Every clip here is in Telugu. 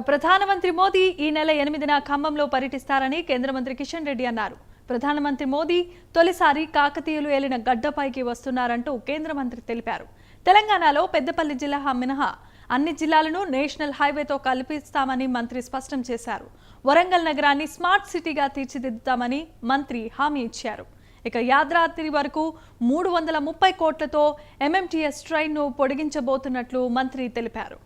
ప్రధానమంత్రి మోదీ ఈ నెల 8న ఖమ్మంలో పర్యటిస్తారని కేంద్ర మంత్రి కిషన్ రెడ్డి అన్నారు. ప్రధానమంత్రి మోదీ తొలిసారి కాకతీయులు ఏలిన గడ్డపైకి వస్తున్నారంటూ కేంద్ర మంత్రి తెలిపారు. తెలంగాణలో పెద్దపల్లి జిల్లా మినహా అన్ని జిల్లాలను నేషనల్ హైవేతో కలిపిస్తామని మంత్రి స్పష్టం చేశారు. వరంగల్ నగరాన్ని స్మార్ట్ సిటీగా తీర్చిదిద్దుతామని మంత్రి హామీ ఇచ్చారు. ఇక యాదాద్రి వరకు 330 కోట్లతో ఎంఎంటీఎస్ ట్రైన్ను పొడిగించబోతున్నట్లు మంత్రి తెలిపారు.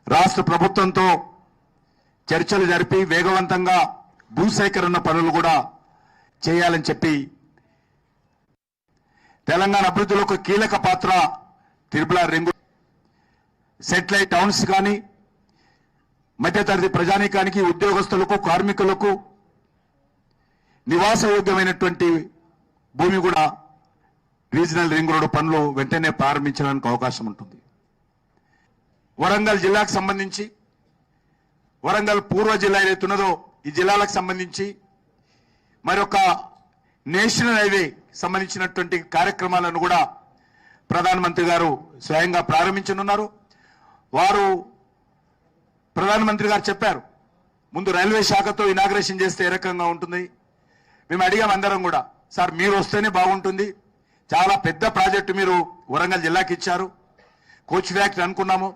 రాష్ట్ర ప్రభుత్వంతో చర్చలు జరిపి వేగవంతంగా భూసేకరణ పనులు కూడా చేయాలని చెప్పి తెలంగాణ అభివృద్ధిలో ఒక కీలక పాత్ర తిరుమల రింగు సెటిలైట్ టౌన్స్ కానీ మధ్యతరగతి ప్రజానీకానికి ఉద్యోగస్తులకు కార్మికులకు నివాసయోగ్యమైనటువంటి భూమి కూడా రీజనల్ రింగ్ రోడ్డు పనులు వెంటనే ప్రారంభించడానికి అవకాశం ఉంటుంది. వరంగల్ జిల్లాకు సంబంధించి వరంగల్ పూర్వ జిల్లా ఏదైతున్నదో ఈ జిల్లాలకు సంబంధించి మరొక నేషనల్ హైవే సంబంధించినటువంటి కార్యక్రమాలను కూడా ప్రధానమంత్రి గారు స్వయంగా ప్రారంభించనున్నారు. వారు ప్రధానమంత్రి గారు చెప్పారు, ముందు రైల్వే శాఖతో ఇనాగ్రేషన్ చేస్తే ఏ రకంగా ఉంటుంది. మేము అడిగాం అందరం కూడా, సార్ మీరు వస్తేనే బాగుంటుంది, చాలా పెద్ద ప్రాజెక్టు మీరు వరంగల్ జిల్లాకి ఇచ్చారు, కోచ్ ఫ్యాక్టరీ అనుకున్నాము,